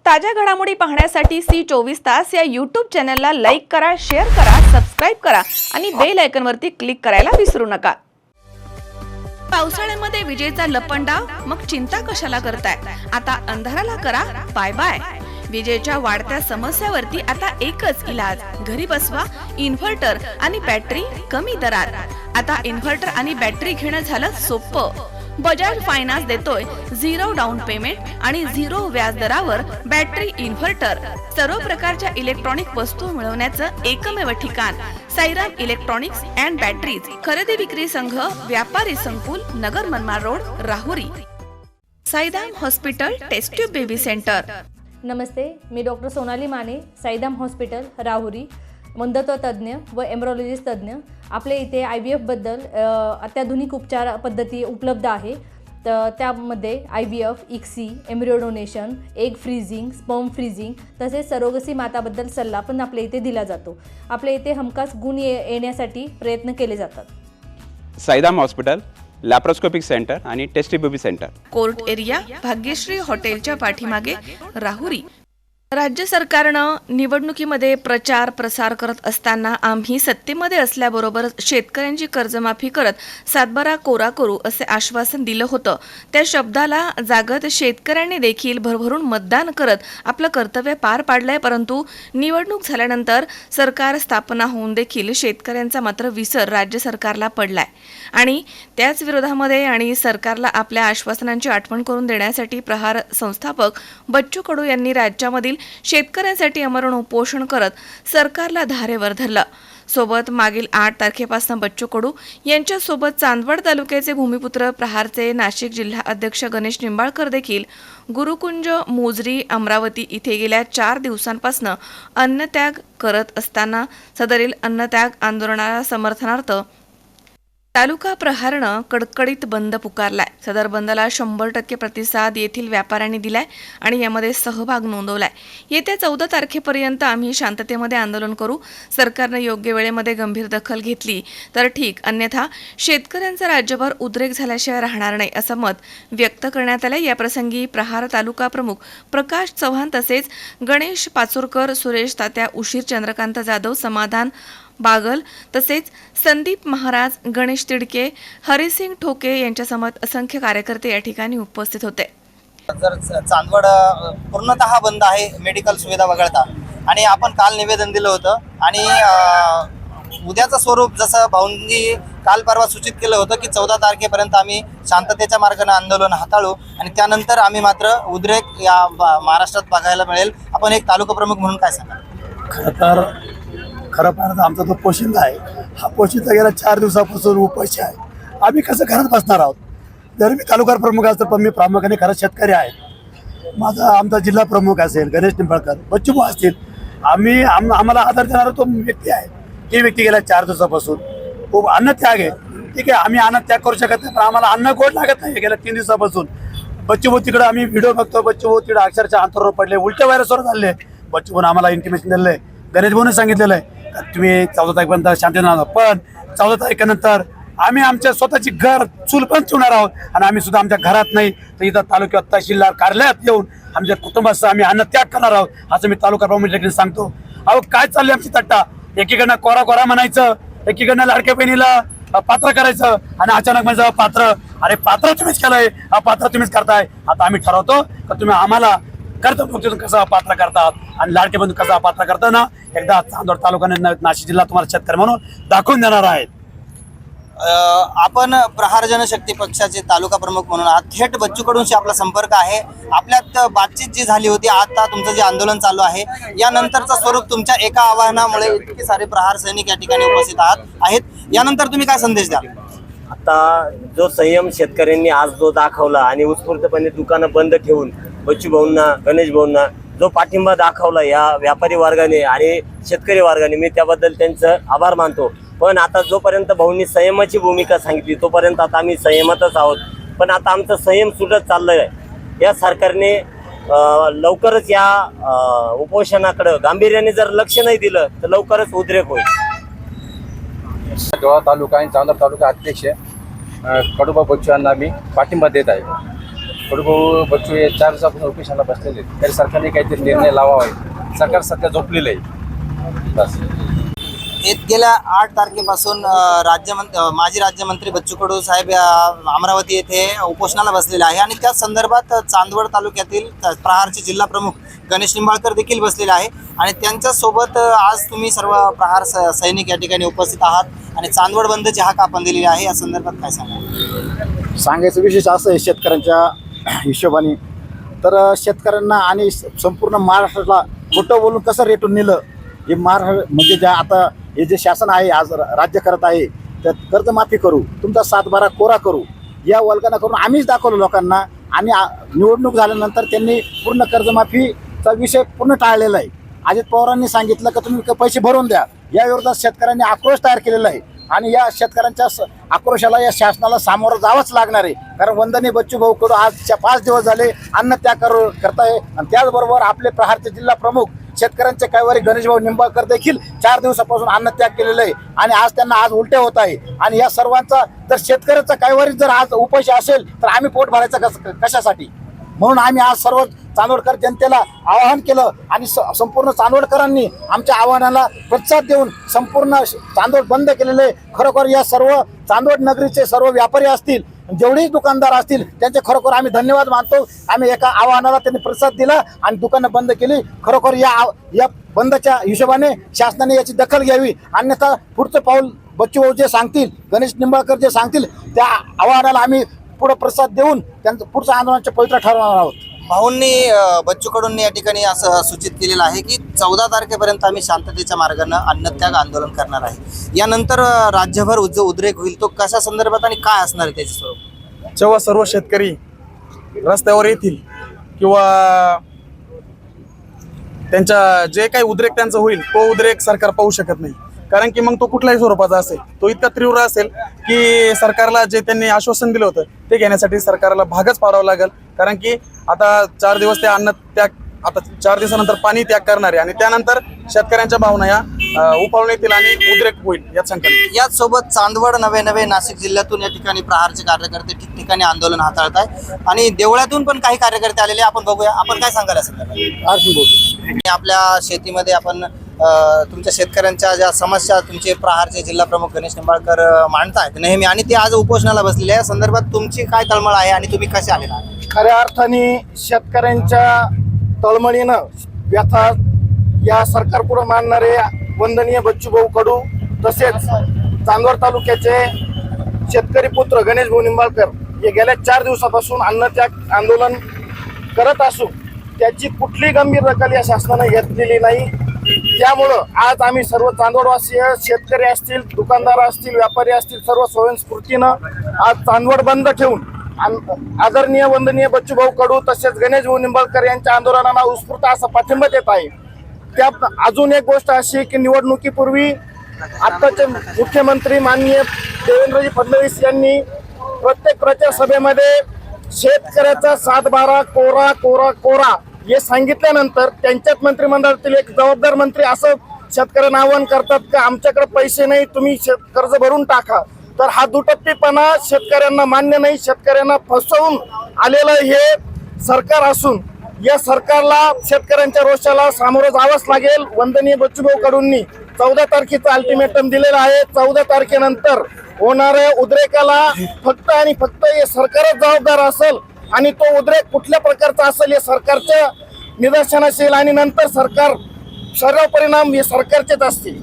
ताज्या घडामोडी पाहण्यासाठी C24 तास या YouTube चॅनलला लाईक करा, शेअर करा, सबस्क्राइब करा आणि बेल आयकॉनवरती क्लिक करायला विसरू नका। पावसाळ्यामध्ये विजेचा लपंडाव, मग चिंता कशाला करताय? आता अंधाराला करा बाय बाय। विजेच्या वाढत्या समस्यावरती आता एकच इलाज, घरी बसवा इन्व्हर्टर आणि बॅटरी कमी दरात। आता इन्व्हर्टर आणि बॅटरी घेणं झालं सोपं। बजाज फायनान्स देतोय 0 डाऊन पेमेंट आणि 0 व्याज दरावर बॅटरी इन्व्हर्टर। सर्व प्रकारच्या इलेक्ट्रॉनिक वस्तू मिळवण्याचं एकमेव ठिकाण साईराम इलेक्ट्रॉनिक्स अँड बॅटरीज। खरेदी विक्री संघ, व्यापारी संकुल, नगर Manmad road, Rahuri. Sairam hospital test tube baby centre. नमस्ते, मी डॉक्टर सोनाली माने, साईराम हॉस्पिटल राहुरी, मंदत्व तज्ज्ञ व एम्ब्रॉलॉजिस्ट तज्ज्ञ। आपल्या इथे IVF बद्दल अत्याधुनिक उपचार पद्धती उपलब्ध आहे। तर त्यामध्ये IVF, ICSI, embryo donation, egg freezing, sperm freezing तसेच सरोगसी माताबद्दल सल्ला पण आपल्या इथे दिला जातो। आपल्या इथे हमखास गुण येण्यासाठी प्रयत्न केले जातात। साईराम हॉस्पिटल लॅप्रोस्कोपिक सेंटर आणि test baby centre, court area, Bhagyashree हॉटेलच्या पाठीमागे, राहुरी। राज्य सरकारनं निवडणुकीमध्ये प्रचार प्रसार करत असताना आम्ही सत्तेमध्ये असल्याबरोबर शेतकऱ्यांची कर्जमाफी करत सातबारा कोरा करू असे आश्वासन दिलं होतं। त्या शब्दाला जागत शेतकऱ्यांनी देखील भरभरून मतदान करत आपलं कर्तव्य पार पाडलंय। परंतु निवडणूक झाल्यानंतर सरकार स्थापना होऊन देखील शेतकऱ्यांचा मात्र विसर राज्य सरकारला पडलाय आणि त्याच विरोधामध्ये आणि सरकारला आपल्या आश्वासनांची आठवण करून देण्यासाठी प्रहार संस्थापक बच्चू कडू यांनी राज्यामधील शेतकऱ्यांसाठी आमरण उपोषण करत सरकारला धारेवर धरलं। सोबत मागील 8 तारखेपासून बच्चू कडू यांच्यासोबत चांदवड तालुक्याचे भूमिपुत्र प्रहारचे नाशिक जिल्हा अध्यक्ष गणेश निंबाळकर देखील गुरुकुंज, मोजरी, अमरावती इथे गेल्या 4 दिवसांपासून अन्नत्याग करत असताना सदरील अन्नत्याग आंदोलनाला समर्थनार्थ तालुका प्रहारनं कडकडीत बंद पुकारलाय। सदर बंदला 100% प्रतिसाद येथील व्यापाऱ्यांनी दिलाय आणि यामध्ये सहभाग नोंदवलाय। येत्या 14 तारखेपर्यंत आम्ही शांततेमध्ये आंदोलन करू। सरकारनं योग्य वेळेमध्ये गंभीर दखल घेतली तर ठीक, अन्यथा शेतकऱ्यांचा राज्यभर उद्रेक झाल्याशिवाय राहणार नाही असं मत व्यक्त करण्यात आलं। याप्रसंगी प्रहार तालुका प्रमुख प्रकाश चव्हाण तसेच गणेश पाचोरकर, सुरेश तात्या उशीर, चंद्रकांत जाधव, समाधान बागल तसेच संदीप महाराज, गणेश तिडके, हरिसिंग ठोके यांच्यासमवेत असंख्य कार्यकर्ते या ठिकाणी उपस्थित होते। जर चांदवड पूर्णतः बंद आहे मेडिकल सुविधा वगळता, आणि आपण काल निवेदन दिलं होतं आणि उद्याचं स्वरूप जसं भाऊंनी काल परवा सूचित केलं होतं की 14 तारखेपर्यंत आम्ही शांततेच्या मार्गाने आंदोलन हाताळू आणि त्यानंतर आम्ही मात्र उद्रेक या महाराष्ट्रात बघायला मिळेल। आपण एक तालुका प्रमुख म्हणून काय सांगाल? खरं पाहता आमचा जो पोशिंदा आहे, हा पोशिंदा गेल्या 4 दिवसापासून उपाशी आहे। आम्ही कसं घरात बसणार आहोत? जर मी तालुका प्रमुख असतो पण मी प्रामुख्याने खरंच शेतकरी आहे। आमचा जिल्हा प्रमुख असेल, गणेश निंबाळकर, बच्चू असतील, आम्हाला आधार देणारा तो व्यक्ती आहे। ही व्यक्ती गेल्या 4 दिवसापासून खूप अन्नत्याग आहे। ठीक आहे, आम्ही अन्नत्याग करू शकत नाही पण आम्हाला अन्न गोड लागत नाही। गेल्या 3 दिवसापासून बच्चू तिकडे आम्ही व्हिडिओ बघतो, बच्चू तिकडे अक्षरशः अंतरावर पडले, उलट्या व्हायरसवर झाले। बच्चू आम्हाला इंटिमेशन दिलेलं आहे, गणेश भाऊने सांगितलेलं आहे तुम्ही 14 तारखेपर्यंत शांततेने राहा, पण 14 तारखेनंतर आम्ही आमच्या स्वतःची घर चूल पण ठेवणार आहोत आणि आम्ही सुद्धा आमच्या घरात नाही तर इथं तालुक्यात तहसीलदार कार्यालयात येऊन आमच्या कुटुंबासह आम्ही अन्नत्याग करणार आहोत असं मी तालुका प्रमुख सांगतो। अहो काय चालली आमची तट्टा? एकीकडनं कोरा कोरा म्हणायचं, एकीकडनं लाडक्या बहिणीला पात्र करायचं आणि अचानक म्हणजे पात्र, अरे पात्र तुम्हीच केलंय, पात्र तुम्हीच करताय। आता आम्ही ठरवतो का तुम्ही आम्हाला कर्तव्य कसं पात्र करतात आणि लाडके बंधू कसा पात्र करताना एकदा चांदवड तालुक्याने नाशिक जिल्हा तुम्हाला शेतकरी म्हणून दाखवून देणार आहे। आपण प्रहार जनशक्ती पक्षाचे तालुका प्रमुख म्हणून थेट बच्चू कडूंशी आपला संपर्क आहे। आपल्यात बातचीत जी झाली होती, आता तुमचं जे आंदोलन चालू आहे यानंतरचं स्वरूप तुमच्या एका आवाहनामुळे इतके सारे प्रहार सैनिक या ठिकाणी उपस्थित आहेत, यानंतर तुम्ही काय संदेश द्याल? आता जो संयम शेतकऱ्यांनी आज जो दाखवला आणि उत्स्फूर्तपणे दुकानं बंद ठेवून बच्चू भाऊंना, गणेश भाऊंना जो पाठिंबा दाखवला या व्यापारी वर्गाने आणि शेतकरी वर्गाने, मी त्याबद्दल त्यांचं आभार मानतो। पण आता जोपर्यंत भाऊंनी संयमाची भूमिका सांगितली तोपर्यंत आता आम्ही संयमातच आहोत, पण आता आमचा संयम सुटत चाललाय। या सरकारने लवकरच या उपोषणाकडे गांभीर्याने जर लक्ष नाही दिलं तर लवकरच उद्रेक होईल। तालुका आणि चांदवड तालुका अध्यक्ष कडूबा बच्चू यांना मी पाठिंबा देत आहे। कडूभाऊ बच्चू हे 4 दिवसापासून उपोषणाला बसलेले आहेत. तरी सरकारने काहीतरी निर्णय लावावा आहे. सरकार सध्या झोपलेलं आहे. बस गेल्या 8 तारखेपासून माजी राज्यमंत्री बच्चू कडू साहेब अमरावती येथे उपोषणाला बसलेले आहे आणि त्या संदर्भात चांदवड तालुक्यातील प्रहारचे जिल्हा प्रमुख गणेश निंबाळकर देखील बसलेले आहे आणि त्यांच्यासोबत आज तुम्ही सर्व प्रहार सैनिक या ठिकाणी उपस्थित आहात आणि चांदवड बंदची हाक आपण दिलेली आहे. या संदर्भात काय सांगा? सांगायचं विशेष असं आहे शेतकऱ्यांच्या हिशोबाने, तर शेतकऱ्यांना आणि संपूर्ण महाराष्ट्राला खोटं बोलून कसं रेटून नेलं हे महाराष्ट्र म्हणजे ज्या आता हे जे शासन आहे आज राज्य करत आहे तर कर्जमाफी करू, तुमचा 7/12 कोरा करू या वल्गना करून आम्हीच दाखवलं लोकांना आणि निवडणूक झाल्यानंतर त्यांनी पूर्ण कर्जमाफीचा विषय पूर्ण टाळलेला आहे. अजित पवारांनी सांगितलं की तुम्ही पैसे भरून द्या, या विरोधात शेतकऱ्यांनी आक्रोश तयार केलेला आहे आणि या शेतकऱ्यांच्या आक्रोशाला या शासनाला सामोरं जावंच लागणार आहे. कारण वंदनीय बच्चू भाऊ कडू आजच्या 5 दिवस झाले अन्नत्याग करताय आणि त्याचबरोबर आपले प्रहारचे जिल्हा प्रमुख शेतकऱ्यांचे कैवारी गणेश भाऊ निंबाळकर देखील 4 दिवसापासून अन्नत्याग केलेला आहे आणि आज त्यांना आज उलट्या होत आहे. आणि या सर्वांचा जर शेतकऱ्याचा कैवारी जर आज उपाशी असेल तर आम्ही पोट भरायचं कशासाठी? म्हणून आम्ही आज सर्व चांदवडकर जनतेला आवाहन केलं आणि संपूर्ण चांदवडकरांनी आमच्या आव्हानाला प्रतिसाद देऊन संपूर्ण चांदवड बंद केलेले. खरोखर या सर्व चांदवड नगरीचे सर्व व्यापारी असतील, जेवढेही दुकानदार असतील त्यांचे खरोखर आम्ही धन्यवाद मानतो. आम्ही एका आव्हानाला त्यांनी प्रतिसाद दिला आणि दुकानं बंद केली. खरोखर या बंदच्या हिशोबाने शासनाने याची दखल घ्यावी, अन्यथा पुढचं पाऊल बच्चू भाऊ जे सांगतील, गणेश निंबाळकर जे सांगतील त्या आव्हानाला आम्ही पुढे प्रतिसाद देऊन त्यांचं पुढचं आंदोलनाचे पवित्र ठरवणार आहोत. भाऊंनी बच्चू कडूंनी या ठिकाणी असं सूचित केलेलं आहे की 14 तारखेपर्यंत आम्ही शांततेच्या मार्गाने अन्नत्याग आंदोलन करणार आहे. यानंतर राज्यभर जो उद्रेक होईल तो कशा संदर्भात आणि काय असणार आहे त्याचे स्वरूप? जेव्हा सर्व शेतकरी रस्त्यावर येतील किंवा त्यांच्या जे काही उद्रेक त्यांचा होईल तो उद्रेक सरकार पाहू शकत नाही. कारण की मग तो कुठल्याही स्वरूपाचा असेल, तो इतका तीव्र असेल की सरकारला जे त्यांनी आश्वासन दिलं होतं ते घेण्यासाठी सरकारला भागच पाडावं लागेल. कारण की आता 4 दिवस ते अन्न त्याग, आता 4 दिवसानंतर पाणी त्याग करणार आहे आणि त्यानंतर शेतकऱ्यांच्या भावना या उफाळून येतील आणि उद्रेक होईल यात शंका नाही. याच सोबत चांदवड नवे नाशिक जिल्ह्यातून या ठिकाणी प्रहारचे कार्यकर्ते ठिकठिकाणी आंदोलन हाताळत आहे आणि देवळातून पण काही कार्यकर्ते आलेले. आपण बघूया, आपण काय सांगाल असं? आपल्या शेतीमध्ये आपण तुमच्या शेतकऱ्यांच्या ज्या समस्या तुमचे प्रहारचे जिल्हा प्रमुख गणेश निंबाळकर मांडतायत नेहमी आणि ते आज उपोषणाला बसलेले आहे. या संदर्भात तुमची काय तळमळ आहे आणि तुम्ही कसे आलेला आहे? खऱ्या अर्थाने शेतकऱ्यांच्या तळमळीनं व्यथा या सरकारपुढे मांडणारे वंदनीय बच्चू भाऊ कडू तसेच चांदवड तालुक्याचे शेतकरी पुत्र गणेश भाऊ निंबाळकर हे गेल्या 4 दिवसापासून अन्नत्याग आंदोलन करत असून त्याची कुठलीही गंभीर दखल या शासनाने घेतलेली नाही. त्यामुळं आज आम्ही सर्व चांदवडवासीय शेतकरी असतील, दुकानदार असतील, व्यापारी असतील, सर्व स्वयंस्फूर्तीनं आज चांदवड बंद ठेवून आदरणीय वंदनीय बच्चू भाऊ कडू तसेच गणेश भाऊ निंबाळकर यांच्या आंदोलनाला उत्स्फूर्त असा पाठिंबा देत आहे. त्यात अजून एक गोष्ट अशी की निवडणुकीपूर्वी आत्ताचे मुख्यमंत्री माननीय देवेंद्रजी फडणवीस यांनी प्रत्येक प्रचार सभेमध्ये शेतकऱ्याचा 7/12 कोरा कोरा कोरा हे सांगितल्यानंतर त्यांच्याच मंत्रिमंडळातील एक जबाबदार मंत्री असं शेतकऱ्यांना आवाहन करतात की आमच्याकडे पैसे नाही, तुम्ही कर्ज भरून टाका. तर हा दुटप्पीपणा शेतकऱ्यांना मान्य नाही. शेतकऱ्यांना फसवून आलेलं हे सरकार असून या सरकारला शेतकऱ्यांच्या रोषाला सामोरं जावंच लागेल. वंदनीय बच्चूभाऊ कडूंनी 14 तारखेचं अल्टिमेटम दिलेलं आहे. 14 तारखेनंतर होणाऱ्या उद्रेकाला फक्त आणि फक्त हे सरकारच जबाबदार असेल आणि तो उद्रेक कुठल्या प्रकारचा असेल हे सरकारच्या निदर्शनास येईल आणि नंतर सरकार सर्व परिणाम हे सरकारचेच असतील.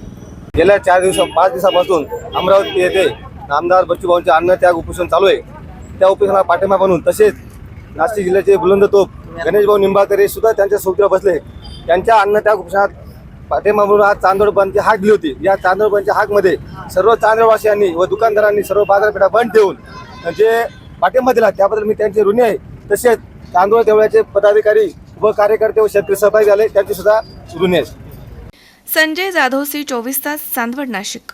गेल्या 5 दिवसापासून अमरावती येथे आमदार बच्चू भाऊंचे अन्नत्याग उपोषण चालू आहे. त्या उपोषणाला पाठिंबा म्हणून तसेच नाशिक जिल्ह्याचे बुलंद तोप गणेश भाऊ निंबाळकर हे सुद्धा त्यांच्या सोबतीला बसले. त्यांच्या अन्नत्याग उपोषणात पाठिंबा म्हणून आज चांदवड बंदची हाक दिली होती. या चांदवड बंदच्या हाकमध्ये सर्व चांदवडवासियांनी व दुकानदारांनी सर्व बाजारपेठा बंद ठेवून जे पाठिंबा दिला त्याबद्दल मी त्यांचे ऋणी आहे. तसेच चांदवड देवळाचे पदाधिकारी व कार्यकर्ते व शेतकरी सहभागी झाले त्यांचे सुद्धा ऋणी आहे. संजय जाधव, C24 तास, चांदवड, नाशिक.